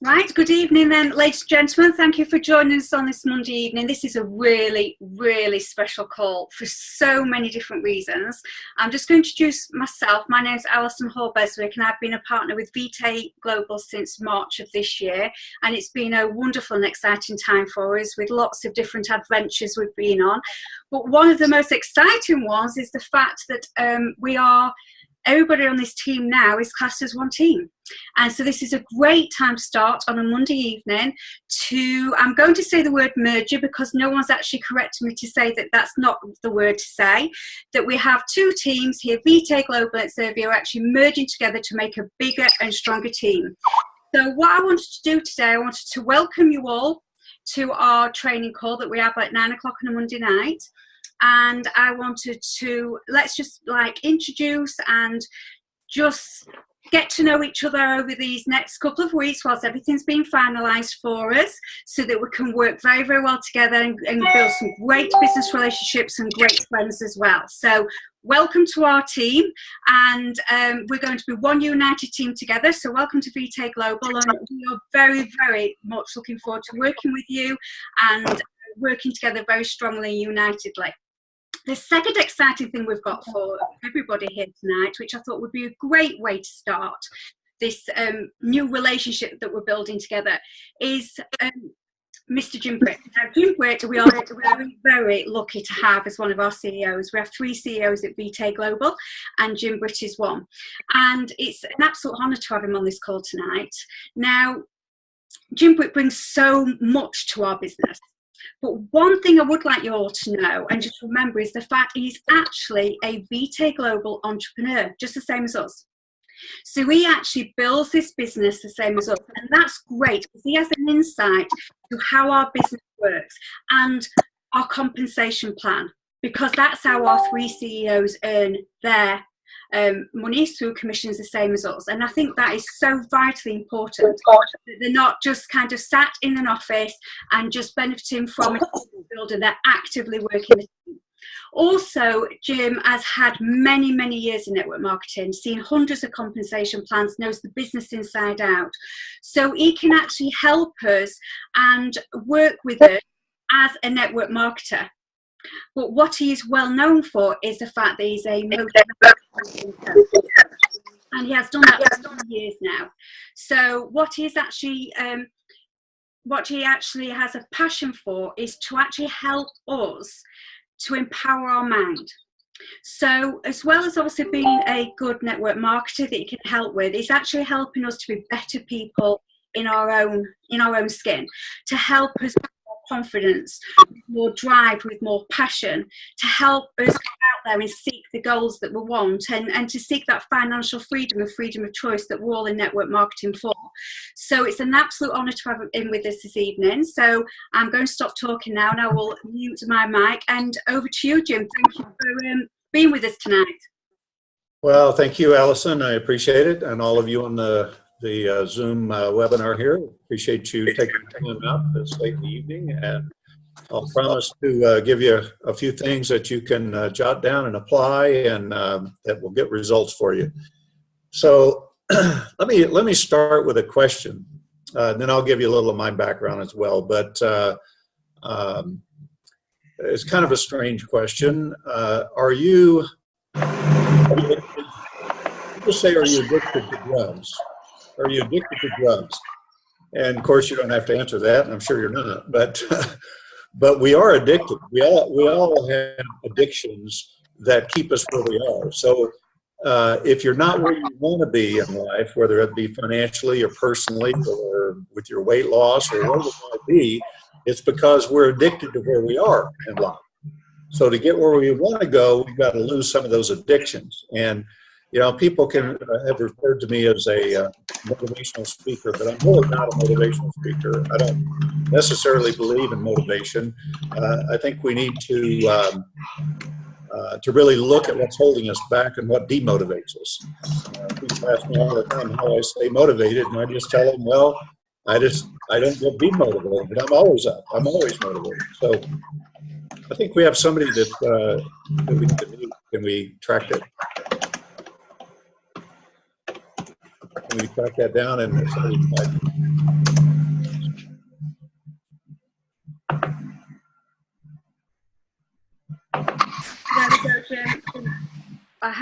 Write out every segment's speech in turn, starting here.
Right, good evening then, ladies and gentlemen. Thank you for joining us on this Monday evening. This is a really, really special call for so many different reasons. I'm just going to introduce myself. My name is Alison Hall-Beswick and I've been a partner with VT Global since March of this year. And it's been a wonderful and exciting time for us with lots of different adventures we've been on. But one of the most exciting ones is the fact that everybody on this team now is classed as one team. And so this is a great time to start on a Monday evening I'm going to say the word merger because no one's actually corrected me to say that that's not the word to say, that we have two teams here, VT Global and Servio, actually merging together to make a bigger and stronger team. So what I wanted to do today, I wanted to welcome you all to our training call that we have at 9 o'clock on a Monday night. And I wanted to, let's just introduce and just get to know each other over these next couple of weeks whilst everything's being finalised for us so that we can work very, very well together and build some great business relationships and great friends as well. So welcome to our team, and we're going to be one united team together. So welcome to VT Global, and we are very, very much looking forward to working with you and working together very strongly and unitedly. The second exciting thing we've got for everybody here tonight, which I thought would be a great way to start this new relationship that we're building together, is Mr. Jim Britt. Now, Jim Britt, we are very, very lucky to have as one of our CEOs. We have 3 CEOs at VT Global, and Jim Britt is one. And it's an absolute honour to have him on this call tonight. Now, Jim Britt brings so much to our business. But one thing I would like you all to know and just remember is the fact he's actually a VT Global entrepreneur, just the same as us. So he actually builds this business the same as us, and that's great because he has an insight to how our business works and our compensation plan, because that's how our 3 CEOs earn their money through commissions the same as us. And I think that is so vitally important that they're not just kind of sat in an office and just benefiting from a builder, they're actively working the team. Also, Jim has had many, many years in network marketing, seen hundreds of compensation plans, knows the business inside out. So he can actually help us and work with us as a network marketer. But what he is well known for is the fact that he's a motivational coach, and he has done that for 10 years now. So what he actually has a passion for is to actually help us to empower our mind. So as well as obviously being a good network marketer that he can help with, he's actually helping us to be better people in our own skin, to help us with more confidence, with more drive, with more passion, to help us go out there and seek the goals that we want, and to seek that financial freedom and freedom of choice that we're all in network marketing for. So it's an absolute honour to have him with us this evening. So I'm going to stop talking now and I will mute my mic, and over to you, Jim. Thank you for being with us tonight. Well, thank you, Alison. I appreciate it, and all of you on the Zoom webinar here. Appreciate you taking time out this late in the evening, and I'll promise to give you a few things that you can jot down and apply, and that will get results for you. So let me start with a question, then I'll give you a little of my background as well. But it's kind of a strange question. People say, are you addicted to drugs? Are you addicted to drugs? And of course, you don't have to answer that, and I'm sure you're not. But we are addicted. We all have addictions that keep us where we are. So if you're not where you want to be in life, whether it be financially or personally or with your weight loss or whatever it might be, it's because we're addicted to where we are in life. So to get where we want to go, we've got to lose some of those addictions. And you know, people can have referred to me as a motivational speaker, but I'm really not a motivational speaker. I don't necessarily believe in motivation. I think we need to really look at what's holding us back and what demotivates us. People ask me all the time how I stay motivated, and I just tell them, well, I don't get demotivated, but I'm always up. I'm always motivated. So I think we have somebody that we need to meet. Can we track that? Can we track that down? And somebody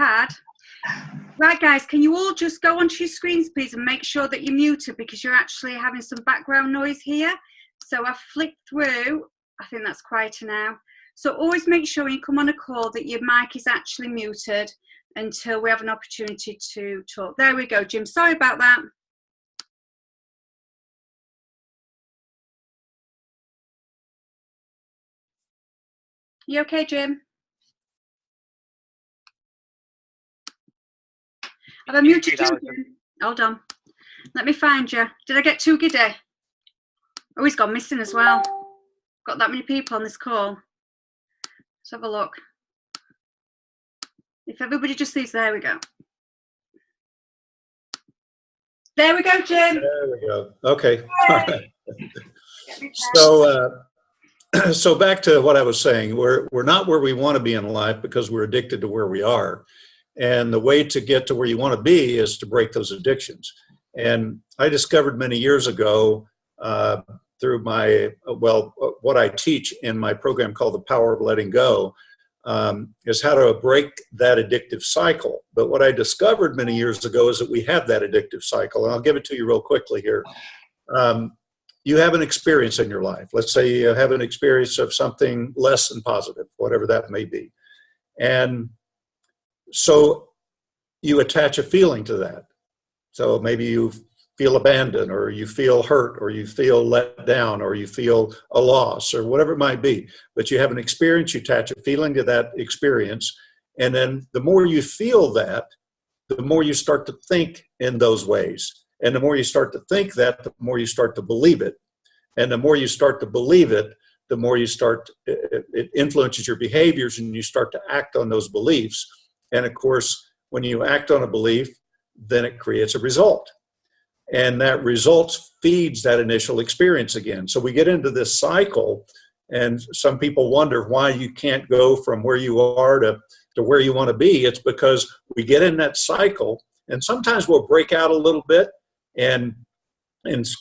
had. Right, guys, can you all just go onto your screens, please, and make sure that you're muted, because you're actually having some background noise here. So I've flicked through. I think that's quieter now. So always make sure when you come on a call that your mic is actually muted until we have an opportunity to talk. There we go, Jim. Sorry about that. You okay, Jim? Have I muted you, Jim? Hold on. Let me find you. Did I get too giddy? Oh, he's gone missing as well. Got that many people on this call. Let's have a look. If everybody just sees, there we go. There we go, Jim. There we go. Okay. So back to what I was saying, we're not where we want to be in life because we're addicted to where we are. And the way to get to where you want to be is to break those addictions. And I discovered many years ago through what I teach in my program called The Power of Letting Go, is how to break that addictive cycle. But what I discovered many years ago is that we have that addictive cycle. And I'll give it to you real quickly here. You have an experience in your life. Let's say you have an experience of something less than positive, whatever that may be. And so you attach a feeling to that. So maybe you feel abandoned, or you feel hurt, or you feel let down, or you feel a loss, or whatever it might be. But you have an experience, you attach a feeling to that experience. And then the more you feel that, the more you start to think in those ways. And the more you start to think that, the more you start to believe it. And the more you start to believe it, the more it influences your behaviors, and you start to act on those beliefs. And of course, when you act on a belief, then it creates a result. And that result feeds that initial experience again. So we get into this cycle, and some people wonder why you can't go from where you are to where you want to be. It's because we get in that cycle, and sometimes we'll break out a little bit and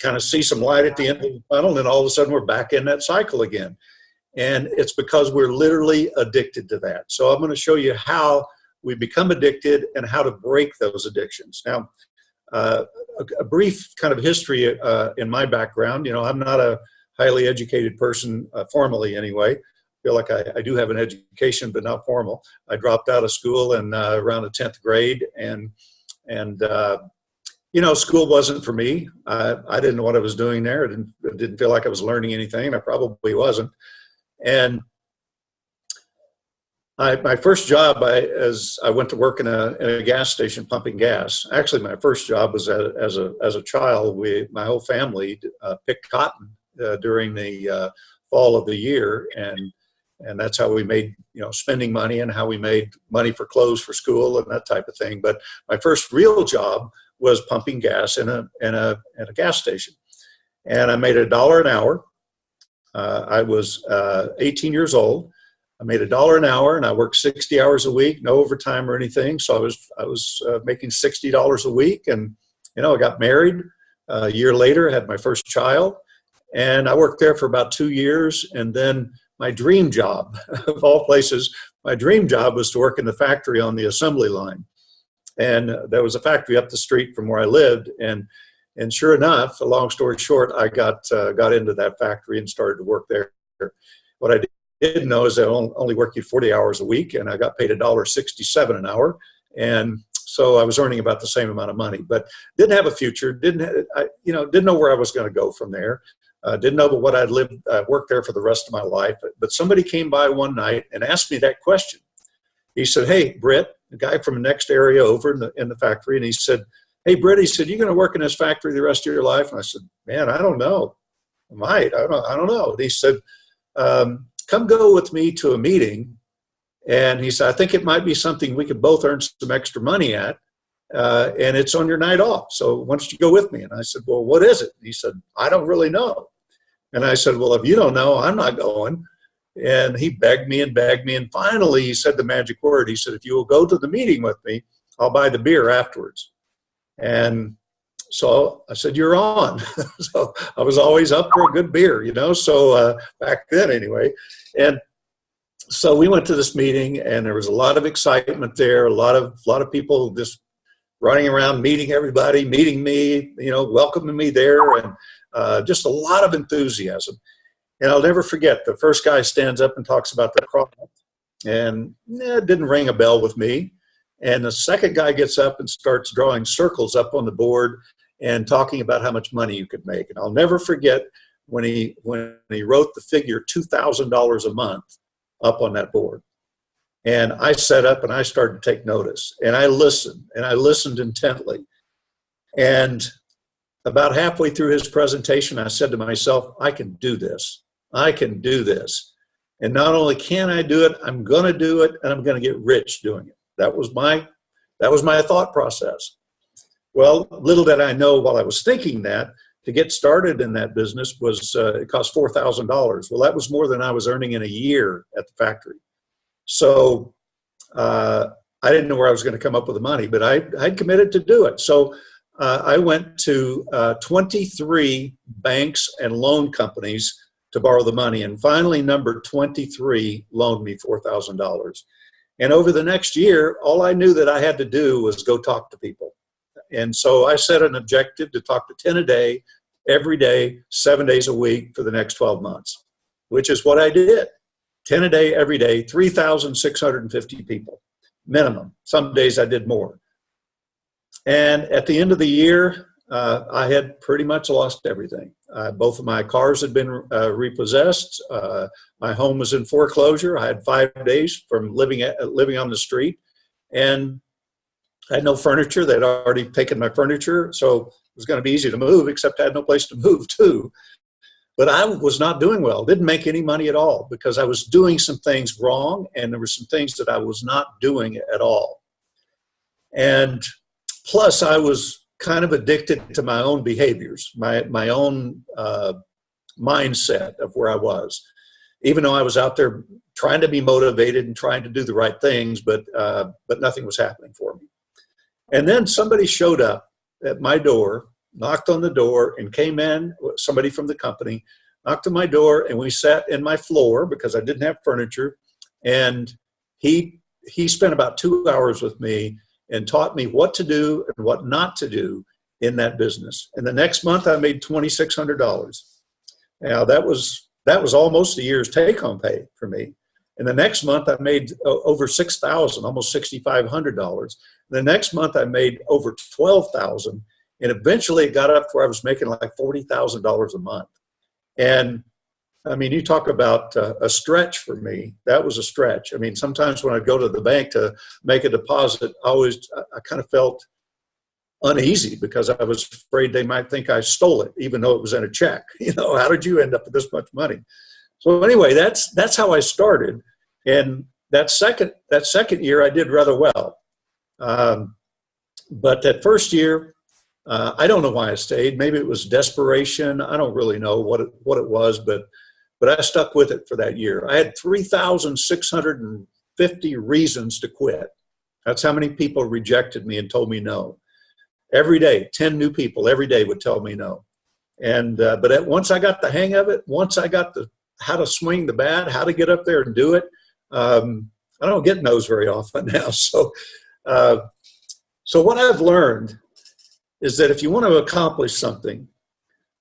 kind of see some light at the end of the tunnel, and all of a sudden we're back in that cycle again. And it's because we're literally addicted to that. So I'm going to show you how we become addicted and how to break those addictions. Now, a brief kind of history in my background. You know, I'm not a highly educated person, formally anyway. I feel like I do have an education, but not formal. I dropped out of school in around the 10th grade, and you know, school wasn't for me. I didn't know what I was doing there. I didn't feel like I was learning anything. I probably wasn't. And my first job, as I went to work in a gas station pumping gas. Actually, my first job was as a child. My whole family picked cotton during the fall of the year, and that's how we made, you know, spending money, and how we made money for clothes for school and that type of thing. But my first real job was pumping gas in a gas station, and I made $1 an hour. I was 18 years old. I made $1 an hour, and I worked 60 hours a week, no overtime or anything. So I was making $60 a week, and you know, I got married a year later. I had my first child, and I worked there for about 2 years. And then my dream job, of all places, my dream job was to work in the factory on the assembly line. And there was a factory up the street from where I lived, and sure enough, a long story short, I got into that factory and started to work there. What I didn't know is I only worked 40 hours a week, and I got paid $1.67 an hour, and so I was earning about the same amount of money, but didn't have a future. Didn't know where I was going to go from there. Didn't know what I'd worked there for the rest of my life. But somebody came by one night and asked me that question. He said, "Hey, Britt," the guy from the next area over in the factory, and he said, "Hey, Britt," he said, "you going to work in this factory the rest of your life?" And I said, "Man, I don't know. I might. I don't know." And he said, "Come go with me to a meeting." And he said, "I think it might be something we could both earn some extra money at, and it's on your night off. So why don't you go with me?" And I said, "Well, what is it?" And he said, "I don't really know." And I said, "Well, if you don't know, I'm not going." And he begged me, and finally he said the magic word. He said, "If you will go to the meeting with me, I'll buy the beer afterwards." And so I said, "You're on." So I was always up for a good beer, you know, so back then anyway. And So we went to this meeting, and there was a lot of excitement there. A lot of people just running around, meeting everybody, meeting me, welcoming me there, and just a lot of enthusiasm. And I'll never forget, the first guy stands up and talks about the product, and it didn't ring a bell with me. And the second guy gets up and starts drawing circles up on the board and talking about how much money you could make. And I'll never forget when he wrote the figure $2,000 a month up on that board. And I sat up and I started to take notice, and I listened intently. And about halfway through his presentation, I said to myself, I can do this. I can do this. And not only can I do it, I'm going to do it, and I'm going to get rich doing it. That was my thought process. Well, little did I know while I was thinking that, to get started in that business was, it cost $4,000. Well, that was more than I was earning in a year at the factory. So I didn't know where I was going to come up with the money, but I'd committed to do it. So I went to 23 banks and loan companies to borrow the money. And finally, number 23 loaned me $4,000. And over the next year, all I knew that I had to do was go talk to people. And so I set an objective to talk to 10 a day, every day, 7 days a week for the next 12 months, which is what I did. 10 a day, every day, 3,650 people, minimum. Some days I did more. And at the end of the year, I had pretty much lost everything. Both of my cars had been repossessed. My home was in foreclosure. I had 5 days from living on the street. And I had no furniture. They'd already taken my furniture, so it was going to be easy to move, except I had no place to move to. But I was not doing well. Didn't make any money at all because I was doing some things wrong, and there were some things that I was not doing at all. And plus, I was kind of addicted to my own behaviors, my own mindset of where I was. Even though I was out there trying to be motivated and trying to do the right things, but nothing was happening for me. And then somebody showed up at my door, knocked on the door, and came in, somebody from the company, knocked on my door, and we sat in my floor because I didn't have furniture. And he spent about 2 hours with me and taught me what to do and what not to do in that business. And the next month I made $2,600. Now that was almost a year's take-home pay for me. And the next month I made over $6,000, almost $6,500. The next month I made over $12,000, and eventually it got up to where I was making like $40,000 a month. And I mean, you talk about a stretch for me. That was a stretch. I mean, sometimes when I'd go to the bank to make a deposit, I kind of felt uneasy because I was afraid they might think I stole it, even though it was in a check. How did you end up with this much money? So anyway, that's how I started. And that second year I did rather well. But that first year, I don't know why I stayed. Maybe it was desperation. I don't really know what it was, but I stuck with it for that year. I had 3,650 reasons to quit. That's how many people rejected me and told me no. Every day, 10 new people every day would tell me no. And but once I got the hang of it, once I got how to swing the bat, how to get up there and do it, I don't get no's very often now. So what I've learned is that if you want to accomplish something,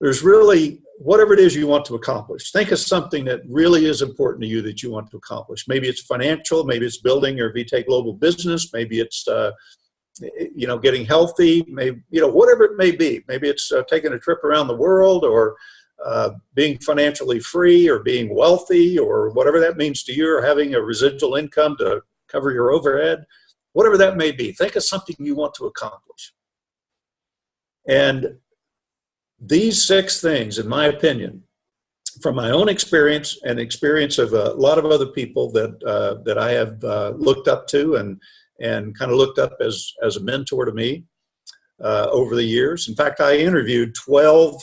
there's really, whatever it is you want to accomplish, think of something that really is important to you that you want to accomplish. Maybe it's financial, maybe it's building or VTech global business, maybe it's getting healthy, maybe whatever it may be. Maybe it's taking a trip around the world, or being financially free, or being wealthy, or whatever that means to you, or having a residual income to cover your overhead, whatever that may be. Think of something you want to accomplish. And these 6 things, in my opinion, from my own experience and experience of a lot of other people that I have looked up to and kind of looked up as a mentor to me over the years. In fact, I interviewed 12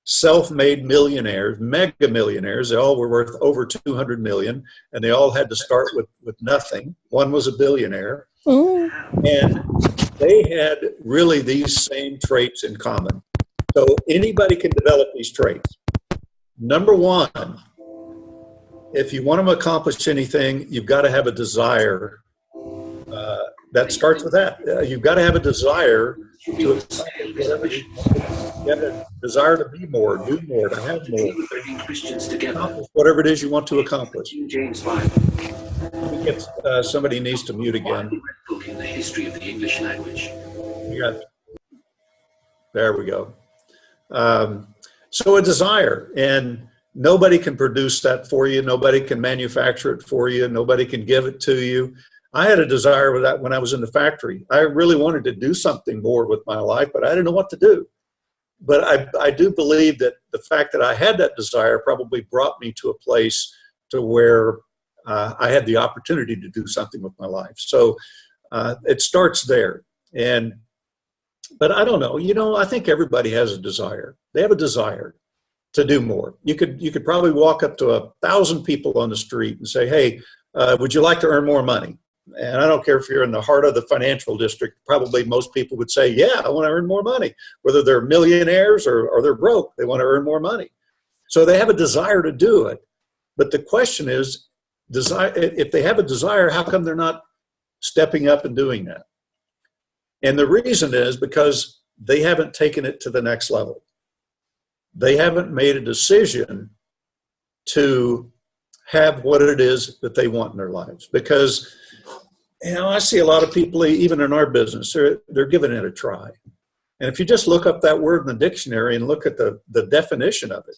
self-made millionaires, mega millionaires. They all were worth over 200 million, and they all had to start with nothing. One was a billionaire. Ooh. And they had really these same traits in common. So anybody can develop these traits. Number one if you want to accomplish anything, you've got to have a desire. That starts with that. You've got to have a desire to accomplish whatever you have a desire to be more, do more, to have more, accomplish whatever it is you want to accomplish. Somebody needs to mute again. In the history of the English language. There we go. So a desire, and nobody can produce that for you. Nobody can manufacture it for you. Nobody can give it to you. I had a desire with that when I was in the factory. I really wanted to do something more with my life, but I didn't know what to do. But I do believe that the fact that I had that desire probably brought me to a place to where I had the opportunity to do something with my life. So it starts there. But I don't know, I think everybody has a desire. They have a desire to do more. You could probably walk up to 1,000 people on the street and say, hey, would you like to earn more money? And I don't care if you're in the heart of the financial district, probably most people would say, yeah, I want to earn more money. Whether they're millionaires or they're broke, they want to earn more money. So they have a desire to do it. But the question is, if they have a desire, how come they're not stepping up and doing that? And the reason is because they haven't taken it to the next level. They haven't made a decision to have what it is that they want in their lives. Because, I see a lot of people, even in our business, they're giving it a try. And if you just look up that word in the dictionary and look at the definition of it,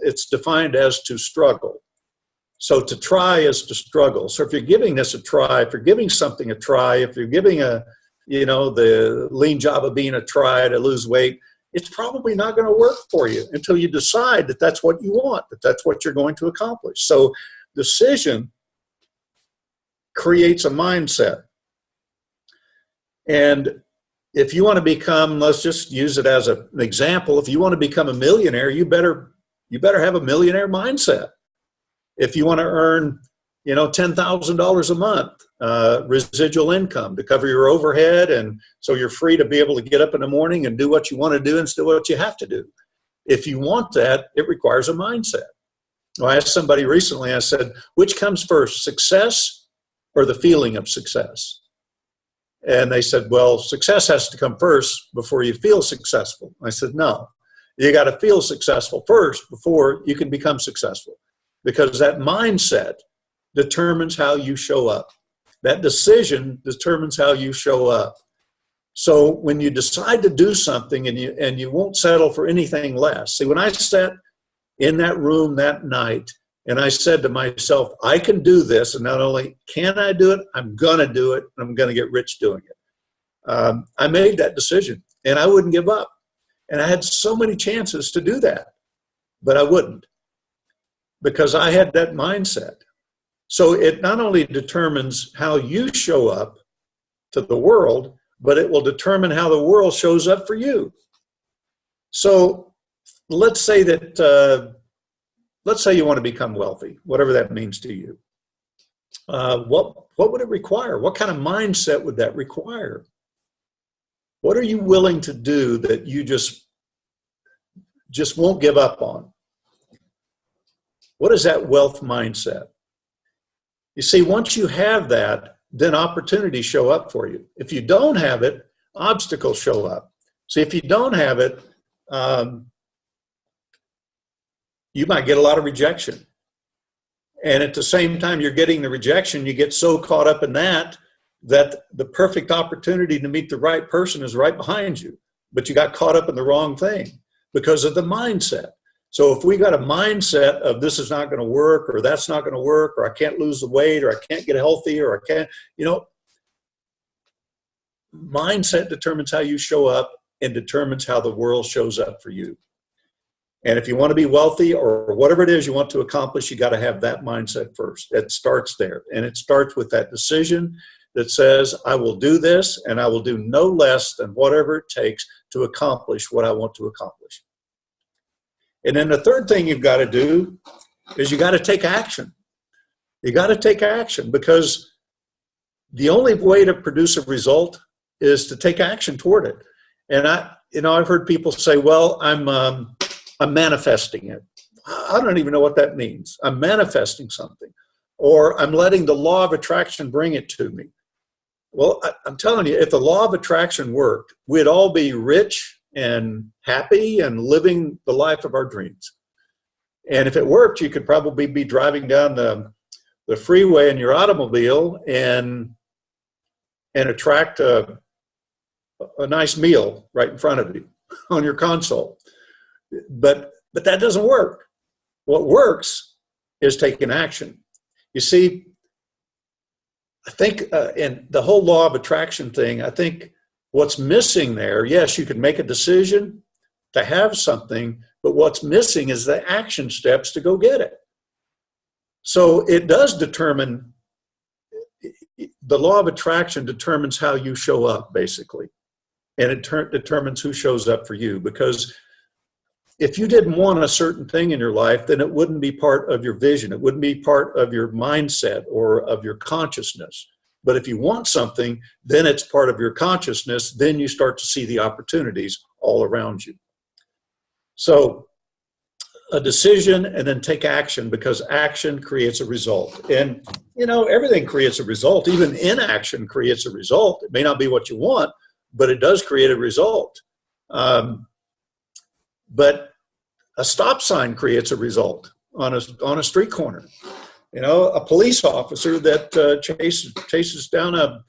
it's defined as to struggle. So to try is to struggle. So if you're giving this a try, if you're giving something a try, if you're giving the lean job of being a try to lose weight, it's probably not going to work for you until you decide that that's what you want, that that's what you're going to accomplish. So decision creates a mindset. And if you want to become, let's just use it as an example, if you want to become a millionaire, you better have a millionaire mindset. If you want to earn, $10,000 a month residual income to cover your overhead, and so you're free to be able to get up in the morning and do what you want to do instead of what you have to do. If you want that, it requires a mindset. I asked somebody recently, I said, which comes first, success or the feeling of success? And they said, well, success has to come first before you feel successful. I said, no, you got to feel successful first before you can become successful. Because that mindset determines how you show up. That decision determines how you show up. So when you decide to do something and you won't settle for anything less. See, when I sat in that room that night and I said to myself, I can do this, and not only can I do it, I'm going to do it, and I'm going to get rich doing it. I made that decision, and I wouldn't give up. And I had so many chances to do that, but I wouldn't, because I had that mindset. So it not only determines how you show up to the world, but it will determine how the world shows up for you. So let's say that, let's say you want to become wealthy, whatever that means to you. What would it require? What kind of mindset would that require? What are you willing to do that you just won't give up on? What is that wealth mindset? You see, once you have that, then opportunities show up for you. If you don't have it, obstacles show up. See, if you don't have it, you might get a lot of rejection. And at the same time you're getting the rejection, you get so caught up in that the perfect opportunity to meet the right person is right behind you. But you got caught up in the wrong thing because of the mindset. So if we got a mindset of this is not going to work, or that's not going to work, or I can't lose the weight, or I can't get healthy, or I can't, mindset determines how you show up and determines how the world shows up for you. And if you want to be wealthy or whatever it is you want to accomplish, you got to have that mindset first. It starts there. And it starts with that decision that says, I will do this, and I will do no less than whatever it takes to accomplish what I want to accomplish. And then the third thing you've got to do is you got to take action. You got to take action, because the only way to produce a result is to take action toward it. And I've heard people say, well, I'm manifesting it. I don't even know what that means. I'm manifesting something, or I'm letting the law of attraction bring it to me. Well, I'm telling you, if the law of attraction worked, we'd all be rich and happy and living the life of our dreams. And if it worked, you could probably be driving down the freeway in your automobile and attract a nice meal right in front of you on your console. But that doesn't work. What works is taking action. You see, I think in the whole law of attraction thing, I think what's missing there, yes, you can make a decision to have something, but what's missing is the action steps to go get it. So it does determine, the law of attraction determines how you show up, basically. And it determines who shows up for you. Because if you didn't want a certain thing in your life, then it wouldn't be part of your vision. It wouldn't be part of your mindset or of your consciousness. But if you want something, then it's part of your consciousness. Then you start to see the opportunities all around you. So a decision and then take action, because action creates a result. And, you know, everything creates a result. Even inaction creates a result. It may not be what you want, but it does create a result. But a stop sign creates a result on a street corner. You know, a police officer that chases down a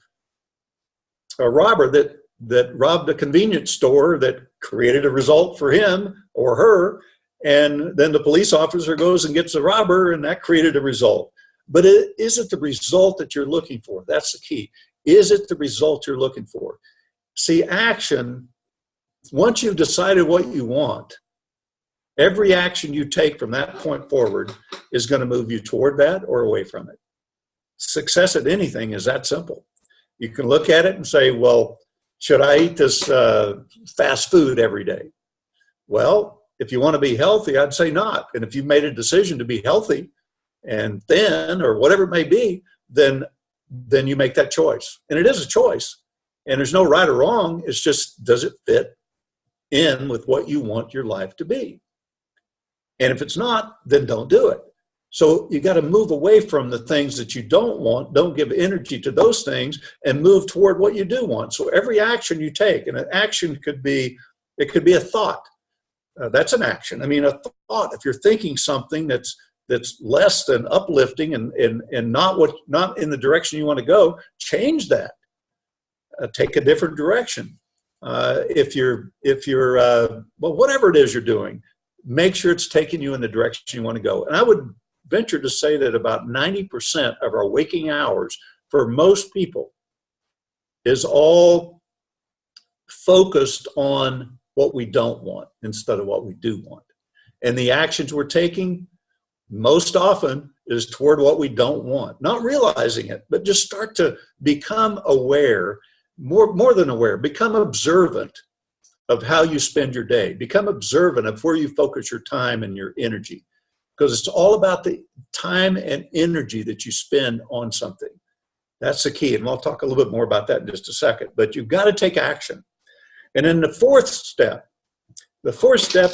robber that robbed a convenience store, that created a result for him or her, and then the police officer goes and gets the robber, and that created a result. But is it the result that you're looking for? That's the key. Is it the result you're looking for? See, action, once you've decided what you want, every action you take from that point forward is going to move you toward that or away from it. Success at anything is that simple. You can look at it and say, well, should I eat this fast food every day? Well, if you want to be healthy, I'd say not. And if you've made a decision to be healthy and thin or whatever it may be, then you make that choice. And it is a choice. And there's no right or wrong. It's just, does it fit in with what you want your life to be? And if it's not, then don't do it. So you got to move away from the things that you don't want. Don't give energy to those things and move toward what you do want. So every action you take, and an action could be a thought. That's an action. I mean, a thought, if you're thinking something that's less than uplifting and not in the direction you want to go, change that. Take a different direction. If you're well, whatever it is you're doing, make sure it's taking you in the direction you want to go. And I would venture to say that about 90% of our waking hours for most people is all focused on what we don't want instead of what we do want. And the actions we're taking most often is toward what we don't want, not realizing it, but just start to become aware, more than aware, become observant of how you spend your day. Become observant of where you focus your time and your energy, because it's all about the time and energy that you spend on something. That's the key. And I'll talk a little bit more about that in just a second, but you've got to take action. And then the fourth step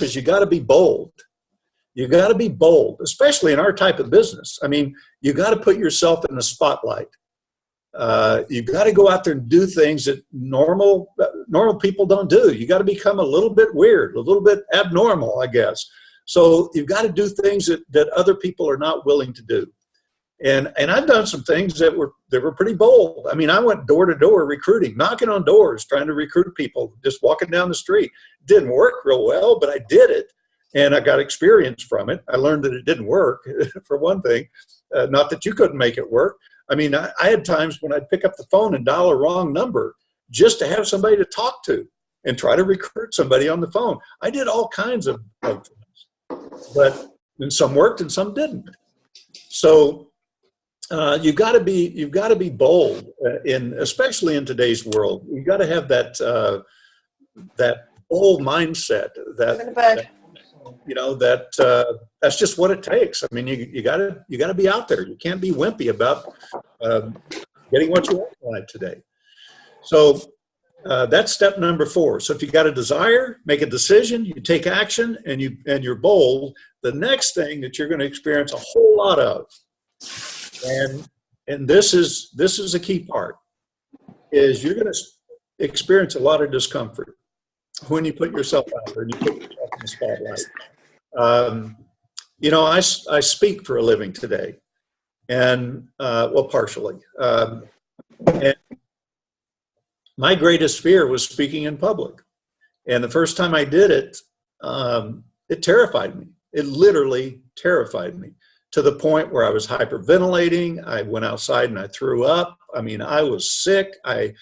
is you got to be bold. You got to be bold, especially in our type of business. I mean, you got to put yourself in the spotlight. You got to go out there and do things that normal people don't do. You got to become a little bit weird, a little bit abnormal, I guess. So you've got to do things that other people are not willing to do. And I've done some things that were pretty bold. I mean, I went door to door recruiting, knocking on doors, trying to recruit people, just walking down the street. Didn't work real well, but I did it. And I got experience from it. I learned that it didn't work, for one thing. Not that you couldn't make it work. I mean, I had times when I'd pick up the phone and dial a wrong number just to have somebody to talk to and try to recruit somebody on the phone. I did all kinds of things, and some worked and some didn't. So you've got to be bold, especially in today's world. You've got to have that bold mindset. That's just what it takes. I mean, you got to be out there. You can't be wimpy about getting what you want in life today. So that's step number 4. So if you got a desire, make a decision, you take action, and you're bold. the next thing that you're going to experience a whole lot of, and this is a key part, is you're going to experience a lot of discomfort when you put yourself out there and you put yourself in the spotlight. You know, I speak for a living today, and well, partially. And my greatest fear was speaking in public. And the first time I did it, it terrified me. It literally terrified me, to the point where I was hyperventilating. I went outside and I threw up. I mean, I was sick. I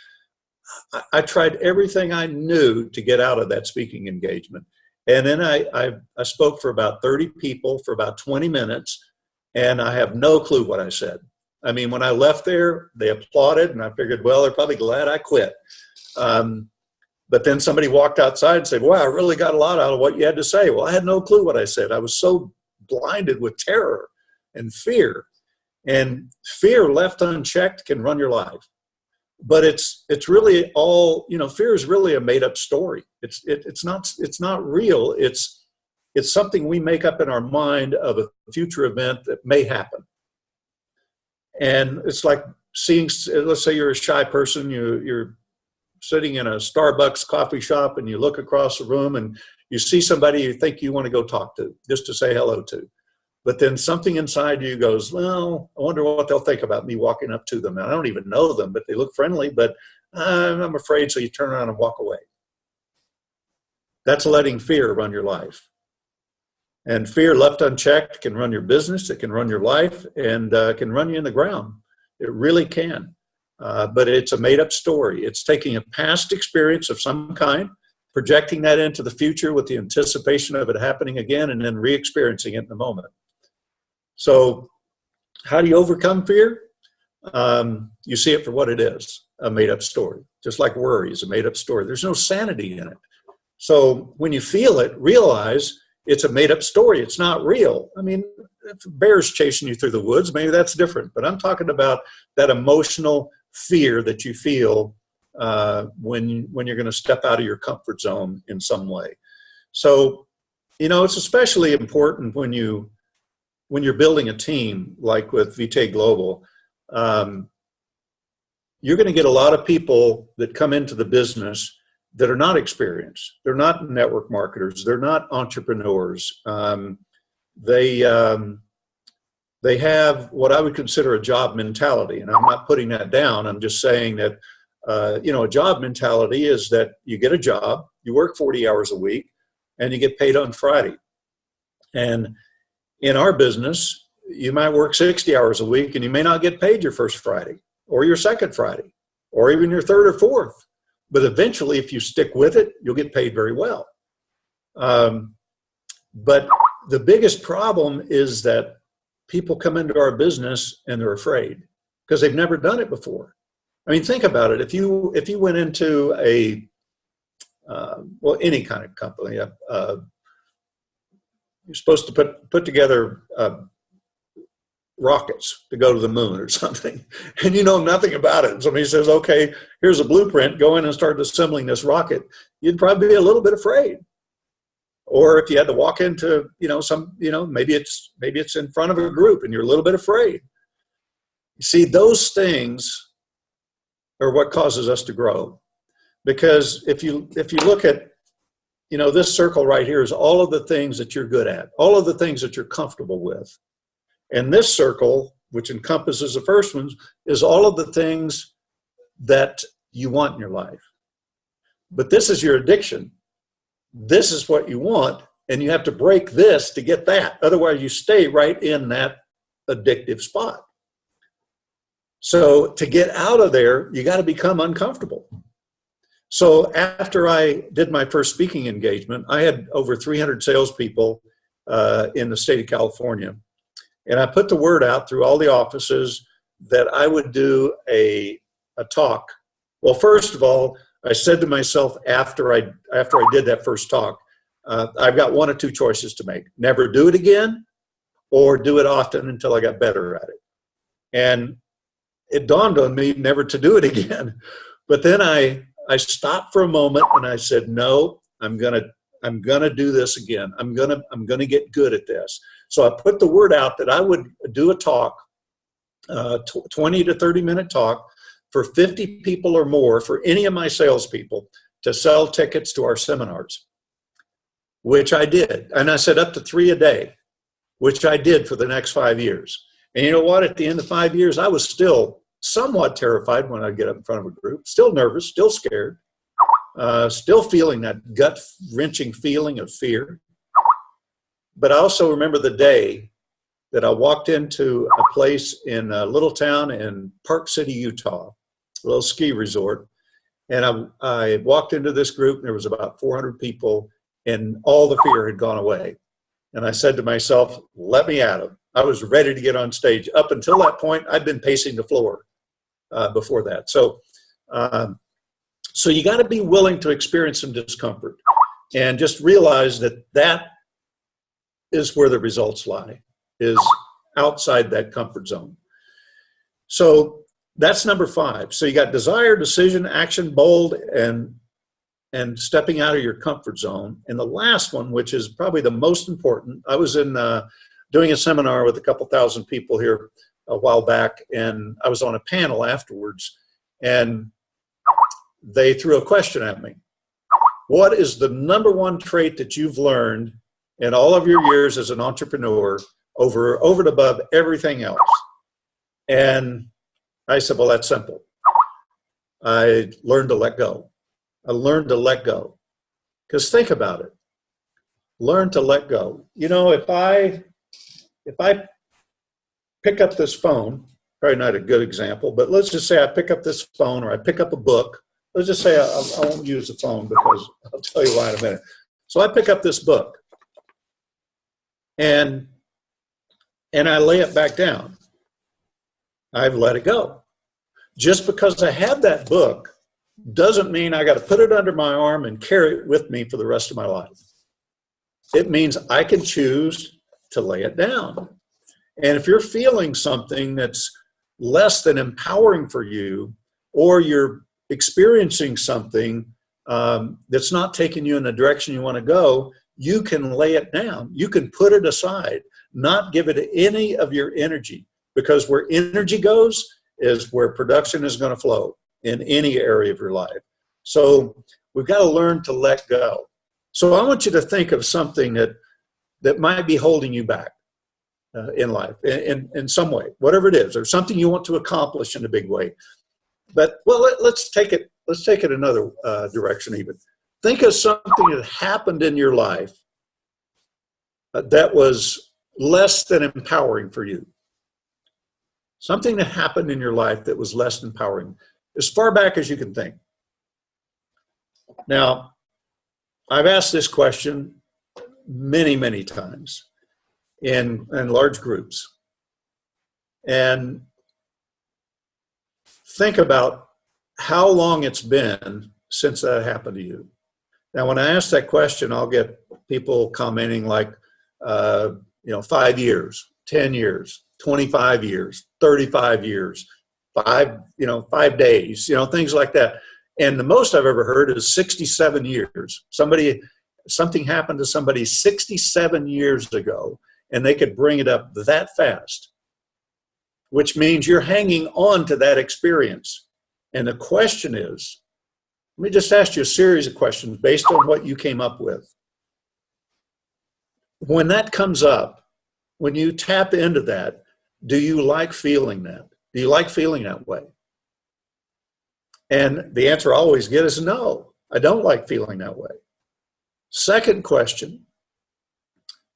tried everything I knew to get out of that speaking engagement. And then I spoke for about 30 people for about 20 minutes, and I have no clue what I said. I mean, when I left there, they applauded, and I figured, well, they're probably glad I quit. But then somebody walked outside and said, wow, I really got a lot out of what you had to say. Well, I had no clue what I said. I was so blinded with terror and fear. And fear left unchecked can run your life. But it's really all, you know, fear is really a made up story. It's not real. It's something we make up in our mind of a future event that may happen. And it's like seeing, let's say you're a shy person, you're sitting in a Starbucks coffee shop, and you look across the room and you see somebody you think you want to go talk to, just to say hello to. But then something inside you goes, well, I wonder what they'll think about me walking up to them. And I don't even know them, but they look friendly, but I'm afraid, so you turn around and walk away. That's letting fear run your life. And fear left unchecked can run your business, it can run your life, and can run you in the ground. It really can. But it's a made-up story. It's taking a past experience of some kind, projecting that into the future with the anticipation of it happening again, and then re-experiencing it in the moment. So how do you overcome fear? You see it for what it is, a made-up story. Just like worry is a made-up story. There's no sanity in it. So when you feel it, realize it's a made-up story. It's not real. I mean, if a bear's chasing you through the woods, maybe that's different. But I'm talking about that emotional fear that you feel when you're going to step out of your comfort zone in some way. So, you know, it's especially important when you're building a team like with VT Global. You're going to get a lot of people that come into the business that are not experienced. They're not network marketers. They're not entrepreneurs. They have what I would consider a job mentality. And I'm not putting that down. I'm just saying that, you know, a job mentality is that you get a job, you work 40 hours a week, and you get paid on Friday. And in our business, you might work 60 hours a week, and you may not get paid your first Friday or your second Friday or even your third or fourth. But eventually, if you stick with it, you'll get paid very well. But the biggest problem is that people come into our business and they're afraid because they've never done it before. I mean, think about it. If you went into a well, any kind of company, you're supposed to put together rockets to go to the moon or something, and you know nothing about it. And somebody says, okay, here's a blueprint, go in and start assembling this rocket. You'd probably be a little bit afraid. Or if you had to walk into, you know, maybe it's in front of a group and you're a little bit afraid. You see, those things are what causes us to grow. Because if you look at, you know, this circle right here is all of the things that you're good at, all of the things that you're comfortable with. And this circle, which encompasses the first ones, is all of the things that you want in your life. But this is your addiction. This is what you want, and you have to break this to get that. Otherwise, you stay right in that addictive spot. So to get out of there, you got to become uncomfortable. So after I did my first speaking engagement, I had over 300 salespeople in the state of California. And I put the word out through all the offices that I would do a talk. Well, first of all, I said to myself after I did that first talk, I've got one of two choices to make. Never do it again, or do it often until I got better at it. And it dawned on me never to do it again. But then I stopped for a moment and I said, no, I'm gonna I'm going to do this again. I'm going to get good at this. So I put the word out that I would do a talk, 20 to 30 minute talk for 50 people or more for any of my salespeople to sell tickets to our seminars, which I did. And I said up to 3 a day, which I did for the next 5 years. And you know what? At the end of 5 years, I was still somewhat terrified when I get up in front of a group, still nervous, still scared, still feeling that gut-wrenching feeling of fear. But I also remember the day that I walked into a place in a little town in Park City, Utah, a little ski resort. And I walked into this group, and there was about 400 people, and all the fear had gone away. And I said to myself, let me at them. I was ready to get on stage. Up until that point, I'd been pacing the floor before that. So you got to be willing to experience some discomfort and just realize that that is where the results lie, is outside that comfort zone. So that's number 5. So you got desire, decision, action, bold, and stepping out of your comfort zone. And the last one, which is probably the most important, I was in doing a seminar with a couple thousand people here a while back, and I was on a panel afterwards, and they threw a question at me. What is the number 1 trait that you've learned in all of your years as an entrepreneur over and above everything else? And I said, well, that's simple. I learned to let go. I learned to let go. Because think about it. Learn to let go. You know, if I pick up this phone, probably not a good example, but let's just say I pick up this phone or I pick up a book. Let's just say I won't use the phone because I'll tell you why in a minute. So I pick up this book and I lay it back down. I've let it go. Just because I have that book doesn't mean I got to put it under my arm and carry it with me for the rest of my life. It means I can choose to lay it down. And if you're feeling something that's less than empowering for you, or you're experiencing something that's not taking you in the direction you want to go, you can lay it down. You can put it aside, not give it any of your energy, because where energy goes is where production is going to flow in any area of your life. So we've got to learn to let go. So I want you to think of something that might be holding you back in life in some way, whatever it is, or something you want to accomplish in a big way. But well, let's take it another direction even. Think of something that happened in your life that was less than empowering for you. Something that happened in your life that was less empowering, as far back as you can think. Now, I've asked this question many, many times in large groups. And think about how long it's been since that happened to you. Now, when I ask that question, I'll get people commenting like, 5 years, 10 years, 25 years, 35 years, 5 days, things like that. And the most I've ever heard is 67 years. Something happened to somebody 67 years ago, and they could bring it up that fast, which means you're hanging on to that experience. And the question is, let me just ask you a series of questions based on what you came up with. When that comes up, when you tap into that, do you like feeling that? Do you like feeling that way? And the answer I always get is no, I don't like feeling that way. Second question,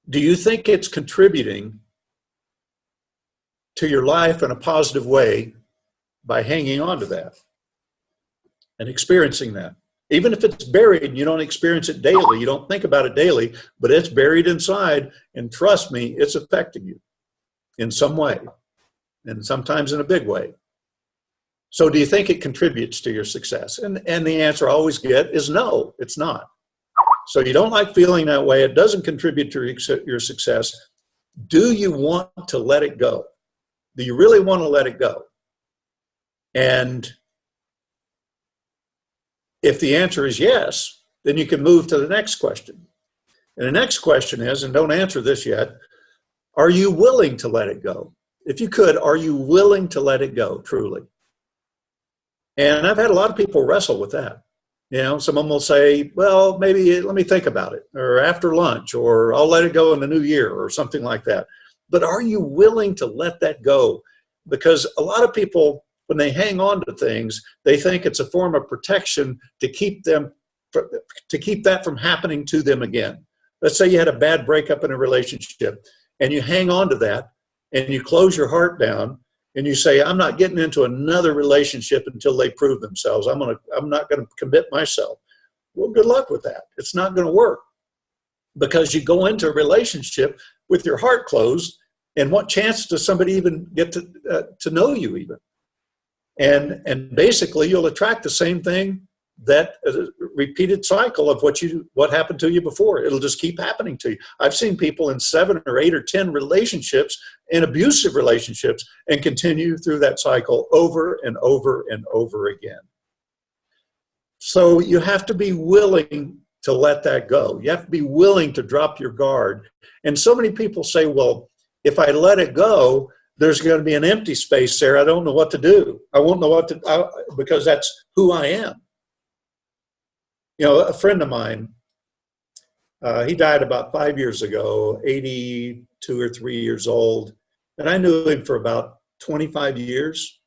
do you think it's contributing to your life in a positive way by hanging on to that and experiencing that? Even if it's buried and you don't experience it daily, you don't think about it daily, but it's buried inside, and trust me, it's affecting you in some way, and sometimes in a big way. So do you think it contributes to your success? And the answer I always get is no, it's not. So you don't like feeling that way. It doesn't contribute to your success. Do you want to let it go? Do you really want to let it go? And if the answer is yes, then you can move to the next question. And the next question is, and don't answer this yet, are you willing to let it go? If you could, are you willing to let it go, truly? And I've had a lot of people wrestle with that. You know, someone will say, well, maybe let me think about it, or after lunch, or I'll let it go in the new year, or something like that. But are you willing to let that go? Because a lot of people, when they hang on to things, they think it's a form of protection to keep that from happening to them again. Let's say you had a bad breakup in a relationship, and you hang on to that, and you close your heart down, and you say, I'm not getting into another relationship until they prove themselves. I'm not going to commit myself. Well, good luck with that. It's not going to work, because you go into a relationship with your heart closed, and what chance does somebody even get to know you even? And basically, you'll attract the same thing, that repeated cycle of what happened to you before. It'll just keep happening to you. I've seen people in 7 or 8 or 10 relationships, and abusive relationships, and continue through that cycle over and over and over again. So you have to be willing to let that go. You have to be willing to drop your guard. And so many people say, well, if I let it go, there's going to be an empty space there. I don't know what to do. I won't know what to, because that's who I am. You know, a friend of mine, he died about 5 years ago, 82 or 3 years old. And I knew him for about 25 years.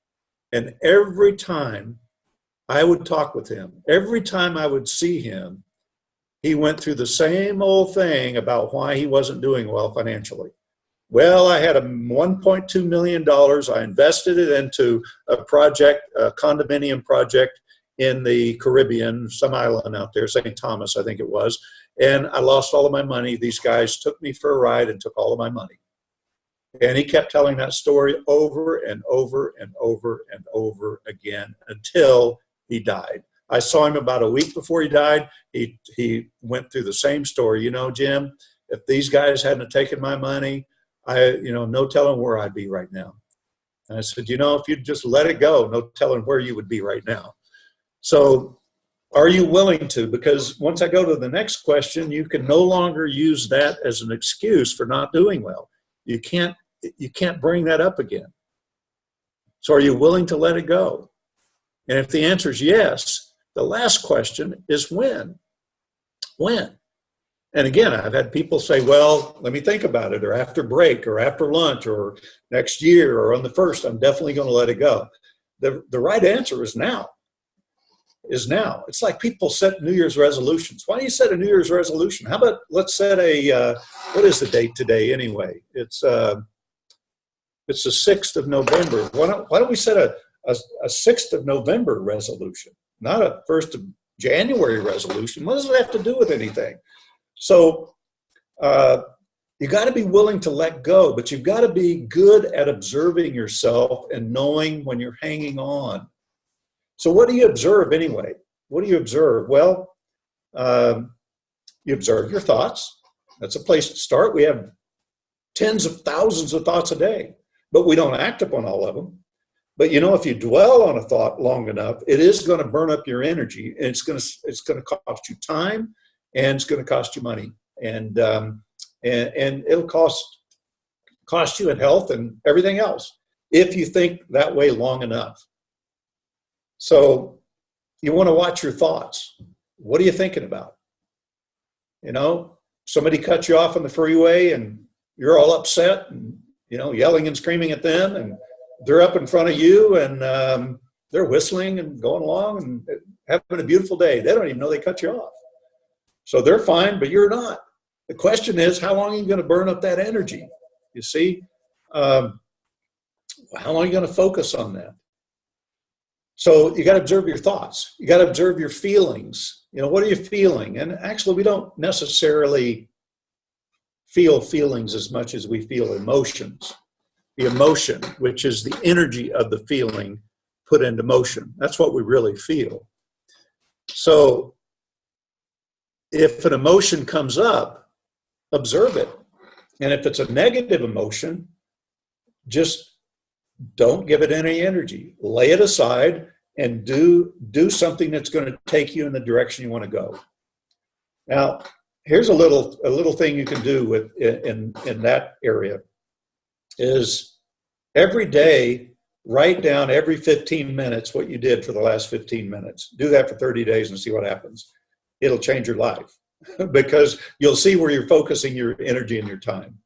And every time I would talk with him, every time I would see him, he went through the same old thing about why he wasn't doing well financially. Well, I had $1.2 million. I invested it into a project, a condominium project in the Caribbean, some island out there, St. Thomas, I think it was. And I lost all of my money. These guys took me for a ride and took all of my money. And he kept telling that story over and over and over and over again until he died. I saw him about a week before he died. He went through the same story. You know, Jim, if these guys hadn't taken my money, no telling where I'd be right now. And I said, if you'd just let it go, no telling where you would be right now. So are you willing to? Because once I go to the next question, you can no longer use that as an excuse for not doing well. You can't bring that up again. So are you willing to let it go? And if the answer is yes, the last question is when? When? And again, I've had people say, well, let me think about it, or after break, or after lunch, or next year, or on the 1st, I'm definitely going to let it go. The right answer is now. It's like people set New Year's resolutions. Why do you set a New Year's resolution? How about let's set what is the date today anyway? It's the 6th of November. Why don't we set a 6th of November resolution, not a 1st of January resolution? What does it have to do with anything? So you got to be willing to let go, but you've got to be good at observing yourself and knowing when you're hanging on. So what do you observe anyway? What do you observe? Well, you observe your thoughts. That's a place to start. We have tens of thousands of thoughts a day, but we don't act upon all of them. But if you dwell on a thought long enough, it is going to burn up your energy, and it's going to cost you time, and it's going to cost you money, and it'll cost you in health and everything else if you think that way long enough. So you want to watch your thoughts. What are you thinking about? Somebody cuts you off on the freeway and you're all upset and, yelling and screaming at them, and they're up in front of you and they're whistling and going along and having a beautiful day. They don't even know they cut you off. So they're fine, but you're not. The question is, how long are you going to burn up that energy? You see, how long are you going to focus on that? So you got to observe your thoughts. You got to observe your feelings. What are you feeling? And actually, we don't necessarily feel feelings as much as we feel emotions. The emotion, which is the energy of the feeling put into motion. That's what we really feel. So if an emotion comes up, observe it. And if it's a negative emotion, just don't give it any energy. Lay it aside and do something that's going to take you in the direction you want to go. Now, here's a little thing you can do with in that area is every day write down every 15 minutes what you did for the last 15 minutes. Do that for 30 days and see what happens. It'll change your life because you'll see where you're focusing your energy and your time.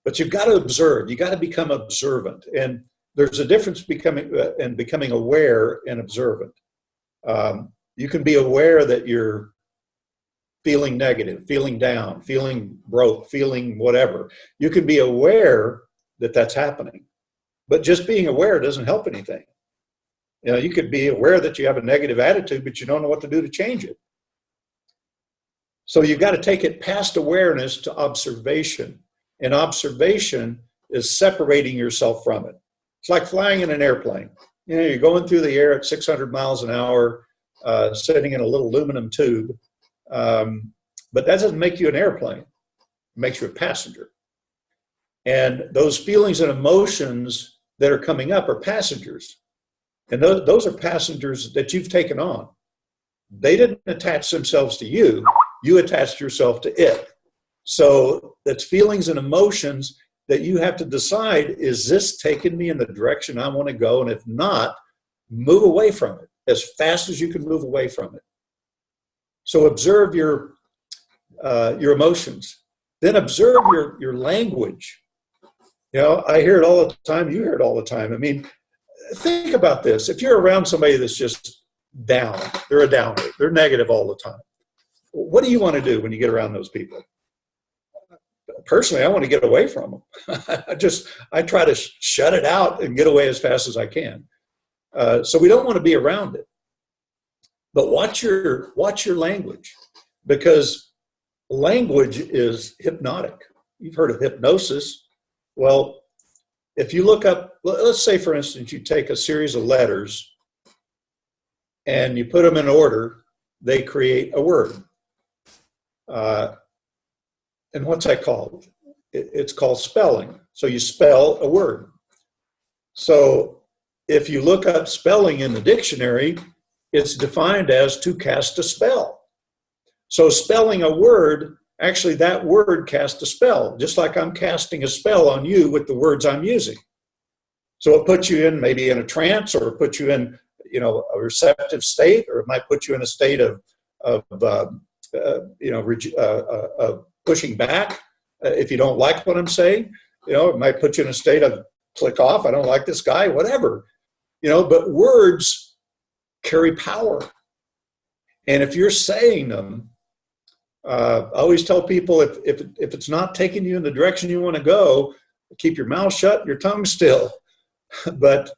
But you've got to observe. You got to become observant, and there's a difference in becoming aware and observant. You can be aware that you're feeling negative, feeling down, feeling broke, feeling whatever. You can be aware that that's happening, but just being aware doesn't help anything. You know, you could be aware that you have a negative attitude, but you don't know what to do to change it. So you've got to take it past awareness to observation. And observation is separating yourself from it. It's like flying in an airplane. You know, you're going through the air at 600 miles an hour, sitting in a little aluminum tube. But that doesn't make you an airplane. It makes you a passenger. And those feelings and emotions that are coming up are passengers. And those are passengers that you've taken on. They didn't attach themselves to you. You attached yourself to it. So that's feelings and emotions that you have to decide, is this taking me in the direction I want to go? And if not, move away from it as fast as you can move away from it. So observe your emotions. Then observe your language. You know, I hear it all the time. You hear it all the time. I mean, think about this. If you're around somebody that's just down, they're a downer, they're negative all the time. What do you want to do when you get around those people? Personally, I want to get away from them. I try to shut it out and get away as fast as I can. So we don't want to be around it. But watch your language, because language is hypnotic. You've heard of hypnosis. Well, if you look up, let's say, for instance, you take a series of letters and you put them in order, they create a word. And what's that called? It's called spelling. So you spell a word. So if you look up spelling in the dictionary, it's defined as to cast a spell. So spelling a word, actually that word casts a spell, just like I'm casting a spell on you with the words I'm using. So it puts you in maybe in a trance, or it puts you in, you know, a receptive state, or it might put you in a state of pushing back if you don't like what I'm saying. You know, it might put you in a state of click off, I don't like this guy, whatever. You know, but words carry power. And if you're saying them, I always tell people, if it's not taking you in the direction you want to go, keep your mouth shut and your tongue still. But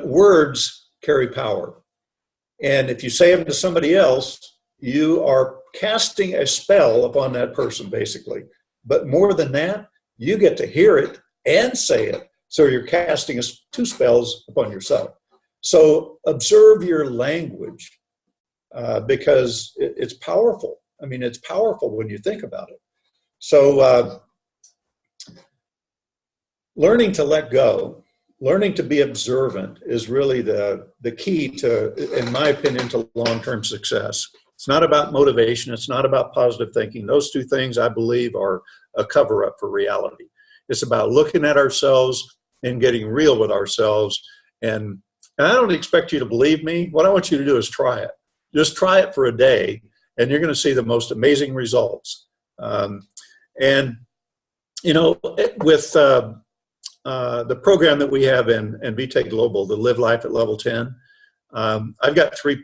words carry power. And if you say them to somebody else, you are casting a spell upon that person, basically. But more than that, you get to hear it and say it. So you're casting two spells upon yourself. So observe your language, because it's powerful. I mean, it's powerful when you think about it. So learning to let go, learning to be observant is really the key to, in my opinion, to long-term success. It's not about motivation. It's not about positive thinking. Those two things, I believe, are a cover-up for reality. It's about looking at ourselves and getting real with ourselves. And I don't expect you to believe me. What I want you to do is try it. Just try it for a day, and you're going to see the most amazing results. And, you know, with the program that we have in VTech Global, the Live Life at Level 10, I've got three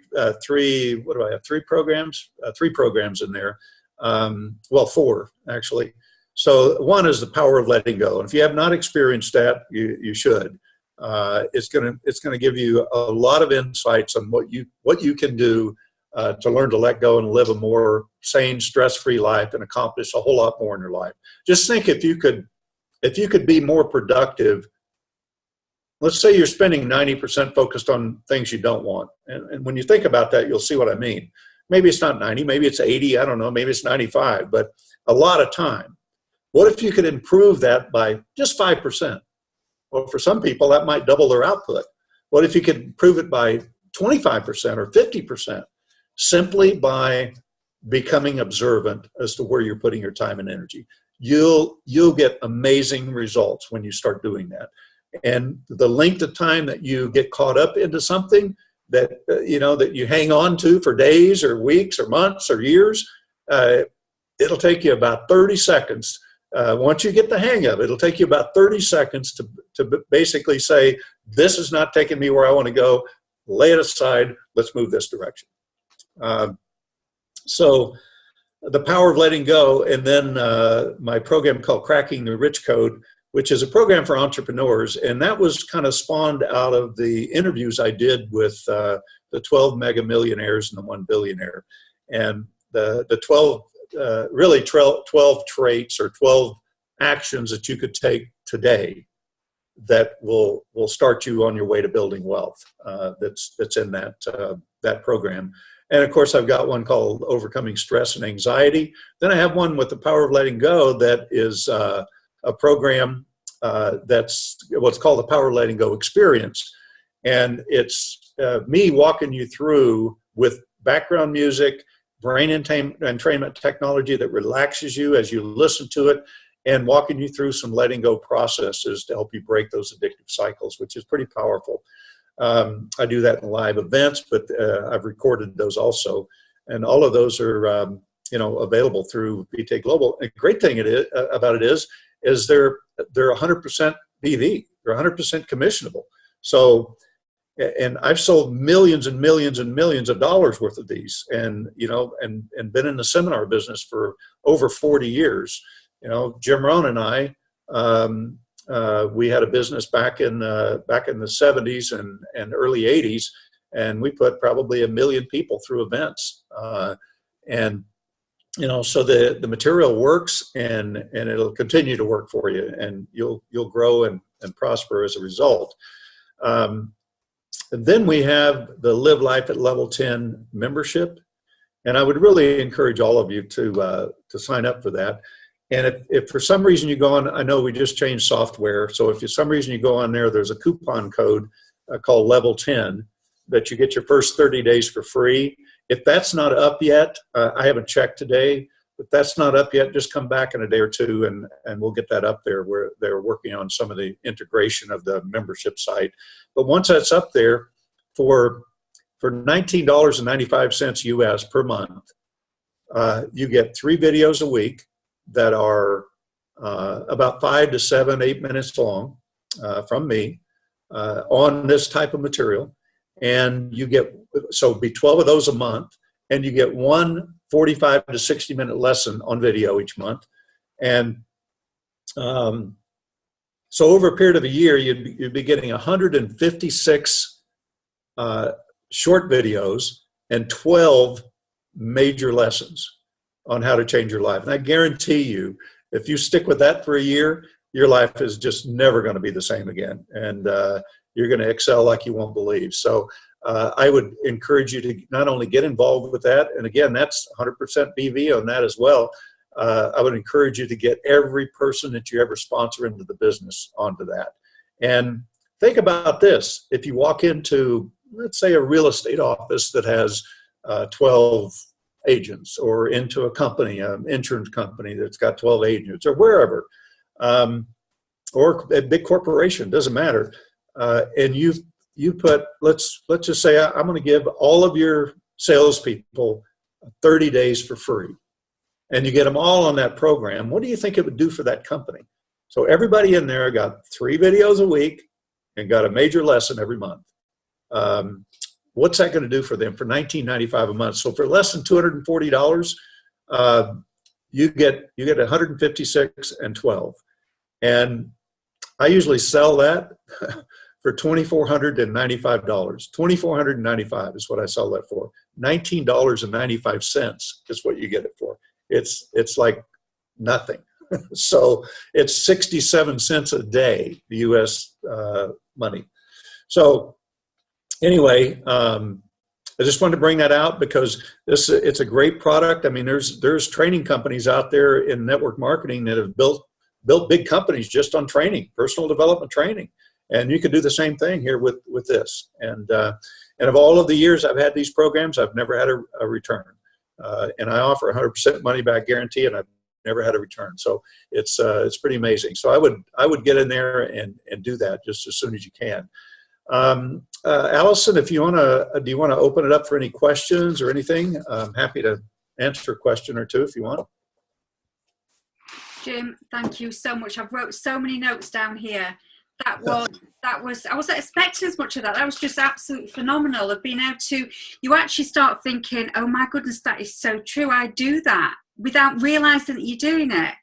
programs? Three programs in there. Well, four, actually. So one is the power of letting go. And if you have not experienced that, you should. It's gonna give you a lot of insights on what you can do to learn to let go and live a more sane, stress-free life and accomplish a whole lot more in your life. Just think, if you could be more productive. Let's say you're spending 90% focused on things you don't want. And when you think about that, you'll see what I mean. Maybe it's not 90, maybe it's 80, I don't know, maybe it's 95, but a lot of time. What if you could improve that by just 5%? Well, for some people, that might double their output. What if you could improve it by 25% or 50%? simply by becoming observant as to where you're putting your time and energy. You'll get amazing results when you start doing that. And the length of time that you get caught up into something that that you hang on to for days or weeks or months or years, it'll take you about 30 seconds. Once you get the hang of it, it'll take you about 30 seconds to basically say, this is not taking me where I want to go. Lay it aside. Let's move this direction. So the power of letting go, and then my program called Cracking the Rich Code, which is a program for entrepreneurs. And that was kind of spawned out of the interviews I did with the 12 mega millionaires and the 1 billionaire. And the 12 traits or 12 actions that you could take today that will start you on your way to building wealth. That's in that program. And of course, I've got one called Overcoming Stress and Anxiety. Then I have one with the Power of Letting Go that is a program that's what's called the Power of Letting Go Experience. And it's me walking you through with background music, brain entrainment technology that relaxes you as you listen to it, and walking you through some letting go processes to help you break those addictive cycles, which is pretty powerful. I do that in live events, but I've recorded those also. And all of those are, available through VT Global. The great thing about it is they're 100% BV. They're 100% commissionable. So, and I've sold millions and millions and millions of dollars worth of these, and been in the seminar business for over 40 years. Jim Rohn and I, we had a business back in the 70s and early 80s, and we put probably 1 million people through events. So the material works, and it'll continue to work for you, and you'll grow and prosper as a result. And then we have the Live Life at Level 10 membership, and I would really encourage all of you to sign up for that. And if for some reason you go on, I know we just changed software, so if for some reason you go on there, there's a coupon code called Level 10 that you get your first 30 days for free. If that's not up yet, I haven't checked today, but that's not up yet, just come back in a day or two and we'll get that up there. Where they're working on some of the integration of the membership site. But once that's up there, for $19.95 US per month, you get 3 videos a week that are about 5 to 7, 8 minutes long from me on this type of material. And you get, so be 12 of those a month, and you get 1 45 to 60 minute lesson on video each month. And so over a period of a year, you'd be getting 156 short videos and 12 major lessons on how to change your life. And I guarantee you, if you stick with that for a year, your life is just never going to be the same again. And you're going to excel like you won't believe. So I would encourage you to not only get involved with that, and again, that's 100% BV on that as well. I would encourage you to get every person that you ever sponsor into the business onto that. And think about this. If you walk into, let's say, a real estate office that has 12 agents, or into a company, an insurance company that's got 12 agents, or wherever, or a big corporation, doesn't matter. And you put, let's just say, I'm going to give all of your salespeople 30 days for free, and you get them all on that program. What do you think it would do for that company? So everybody in there got 3 videos a week and got a major lesson every month. What's that going to do for them for $19.95 a month? So for less than $240, you get 156 and 12. And I usually sell that for $2,495. $2,495 is what I sell that for. $19.95 is what you get it for. It's like nothing. So it's 67 cents a day, the U.S. money. So anyway, I just wanted to bring that out because it's a great product. I mean, there's training companies out there in network marketing that have built big companies just on training, personal development training. And you could do the same thing here with this. And And of all of the years I've had these programs, I've never had a return. And I offer 100% money back guarantee, and I've never had a return. So it's pretty amazing. So I would get in there and do that just as soon as you can. Allison, if you want to, do you want to open it up for any questions or anything? I'm happy to answer a question or two if you want. Jim, thank you so much. I've wrote so many notes down here. I wasn't expecting as much of that. That was just absolutely phenomenal of being able to, you actually start thinking, oh my goodness, that is so true. I do that without realizing that you're doing it.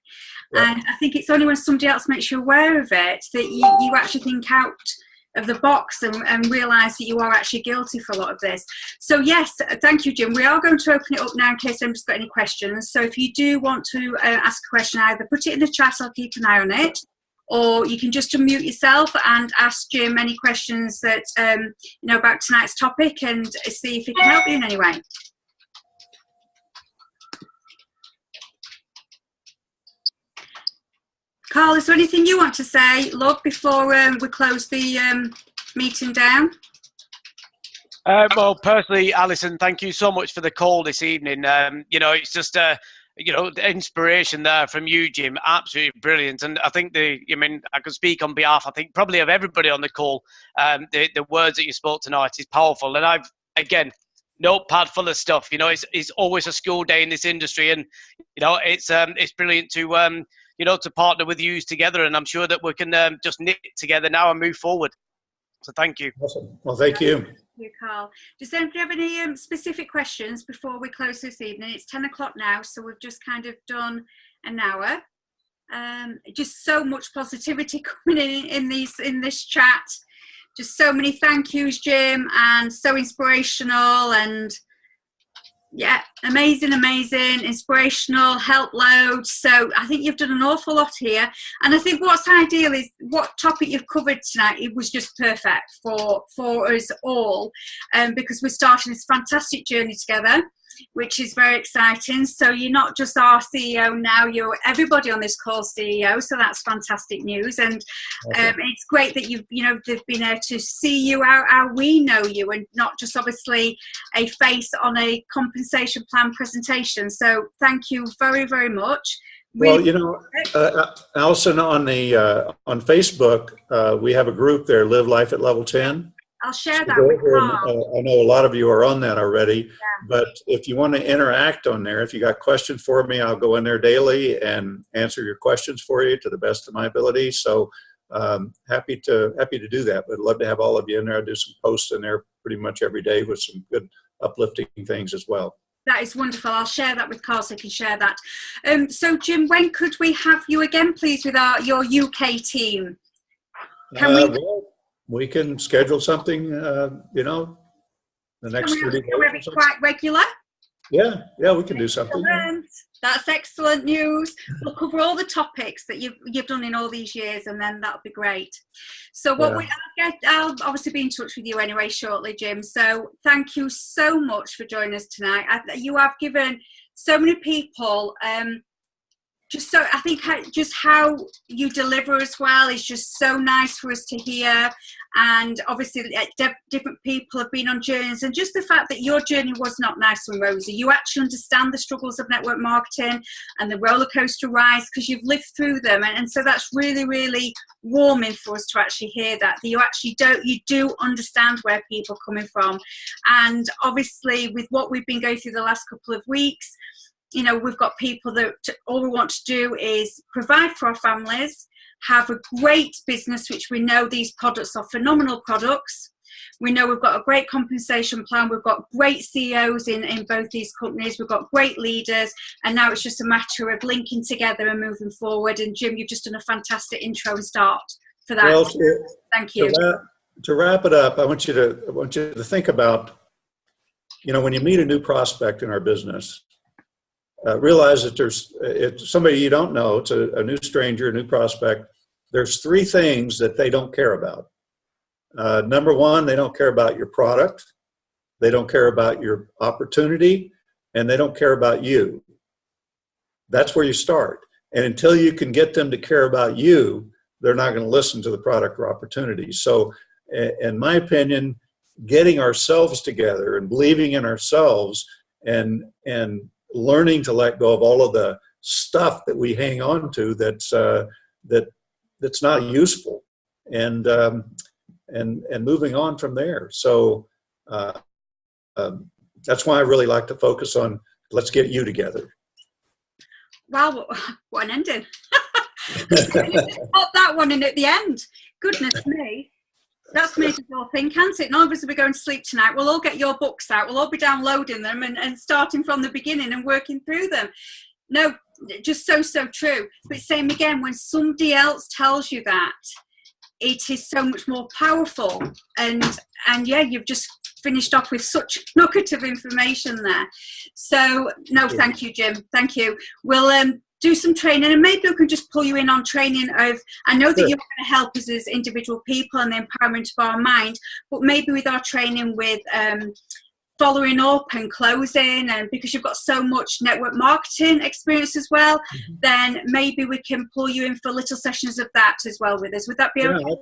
Yep. And I think it's only when somebody else makes you aware of it that you actually think out of the box and realize that you are actually guilty for a lot of this. So yes, thank you, Jim. We are going to open it up now in case anybody's got any questions. So if you do want to ask a question, either put it in the chat, I'll keep an eye on it, or you can just unmute yourself and ask Jim any questions that about tonight's topic and see if he can help you in any way. Carl, is there anything you want to say, love, before we close the meeting down? Well, personally, Alison, thank you so much for the call this evening. It's just the inspiration there from you, Jim, absolutely brilliant. And I think I could speak on behalf, I think, probably of everybody on the call. The words that you spoke tonight is powerful. And I've, again, notepad full of stuff. It's always a school day in this industry, and it's brilliant to to partner with you together, and I'm sure that we can just knit together now and move forward. So thank you. Awesome. Well, thank you. Thank you, Carl. Does anybody have any specific questions before we close this evening? It's 10 o'clock now, so we've just kind of done an hour. Just so much positivity coming in this chat. Just so many thank yous, Jim, and so inspirational, and yeah, amazing, inspirational, help load. So I think you've done an awful lot here. And I think what's ideal is what topic you've covered tonight. It was just perfect for us all, because we're starting this fantastic journey together, which is very exciting. So you're not just our CEO now, you're everybody on this call CEO. So that's fantastic news. And it's great that they've been able to see you how we know you, and not just obviously a face on a compensation plan presentation. So thank you very, very much. Really, well, Allison, on Facebook, we have a group there, Live Life at Level 10. I'll share that with Carl. I know a lot of you are on that already, but if you want to interact on there, if you got questions for me, I'll go in there daily and answer your questions for you to the best of my ability. So happy to do that. But I'd love to have all of you in there. I do some posts in there pretty much every day with some good uplifting things as well. That is wonderful. I'll share that with Carl so he can share that. So Jim, when could we have you again, please, with your UK team? We can schedule something, the next 30 days. Can we be quite regular? Yeah, we can do something. Excellent. That's excellent news. We'll cover all the topics that you've done in all these years, and then that'll be great. So I'll obviously be in touch with you anyway shortly, Jim. So thank you so much for joining us tonight. You have given so many people I think just how you deliver as well is just so nice for us to hear. And obviously different people have been on journeys, and just the fact that your journey was not nice and rosy. You actually understand the struggles of network marketing and the roller coaster rise because you've lived through them. And so that's really, really warming for us to actually hear that you do understand where people are coming from. And obviously with what we've been going through the last couple of weeks, we've got people that all we want to do is provide for our families, have a great business, which we know these products are phenomenal products. We know we've got a great compensation plan. We've got great CEOs in both these companies. We've got great leaders. And now it's just a matter of linking together and moving forward. And Jim, you've just done a fantastic intro and start for that. Well, thank you. To wrap it up, I want you to think about, when you meet a new prospect in our business, realize that it's somebody you don't know, it's a new stranger, a new prospect. There's three things that they don't care about. Number one, they don't care about your product, they don't care about your opportunity, and they don't care about you. That's where you start. And until you can get them to care about you, they're not going to listen to the product or opportunity. So in my opinion, getting ourselves together and believing in ourselves and learning to let go of all of the stuff that we hang on to that's not useful, and moving on from there. So that's why I really like to focus on let's get you together. Wow, what an ending. Just pop that one in at the end. Goodness me. That's made us all think, hasn't it? None of us will be going to sleep tonight. We'll all get your books out. We'll all be downloading them and starting from the beginning and working through them. No, just so true. But same again, when somebody else tells you that, it is so much more powerful. And yeah, you've just finished off with such nugget of information there. So no, thank you, Jim. Thank you. We'll do some training, and maybe we can just pull you in on training of, I know that you're going to help us as individual people and the empowerment of our mind, but maybe with our training with following up and closing, and because you've got so much network marketing experience as well, then maybe we can pull you in for little sessions of that as well with us. Would that be okay?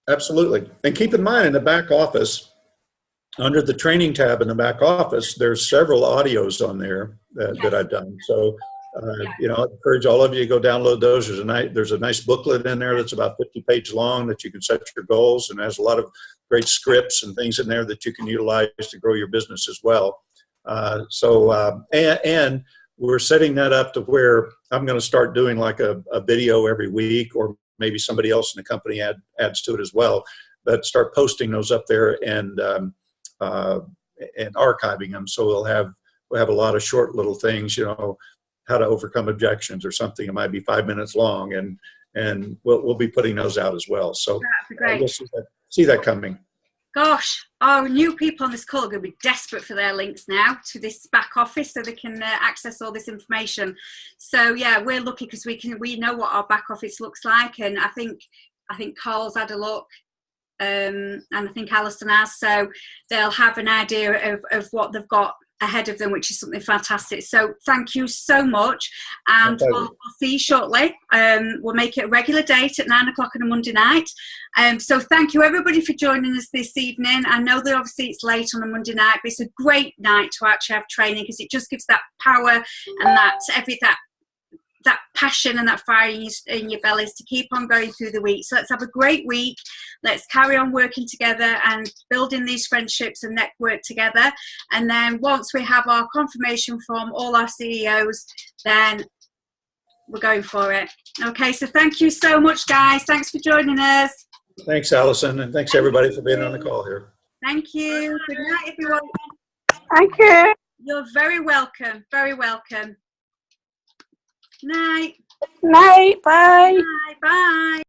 Absolutely. And keep in mind, in the back office, under the training tab in the back office, there's several audios on there that I've done. So you know, I encourage all of you to go download those. There's a nice booklet in there that's about 50 pages long that you can set your goals, and has a lot of great scripts and things in there that you can utilize to grow your business as well. And we're setting that up to where I'm going to start doing like a video every week, or maybe somebody else in the company adds to it as well, but start posting those up there and archiving them. So we'll have a lot of short little things, you know, how to overcome objections or something. It might be 5 minutes long, and we'll be putting those out as well. So we'll see that coming. Gosh, our new people on this call are going to be desperate for their links now to this back office so they can access all this information. So yeah, we're lucky because we know what our back office looks like, and I think Carl's had a look. And I think Alison has, so they'll have an idea of what they've got ahead of them, which is something fantastic. So thank you so much, and we'll see you shortly. We'll make it a regular date at 9 o'clock on a Monday night. So thank you everybody for joining us this evening. I know that obviously it's late on a Monday night, but it's a great night to actually have training, because it just gives that power and that passion and that fire in your bellies to keep on going through the week. So let's have a great week. Let's carry on working together and building these friendships and network together. And then once we have our confirmation from all our CEOs, then we're going for it. Okay, so thank you so much, guys. Thanks for joining us. Thanks, Alison, and thanks everybody for being on the call here. Thank you. Good night, everyone. Thank you. You're very welcome. Very welcome. Night. Night. Bye. Bye. Bye.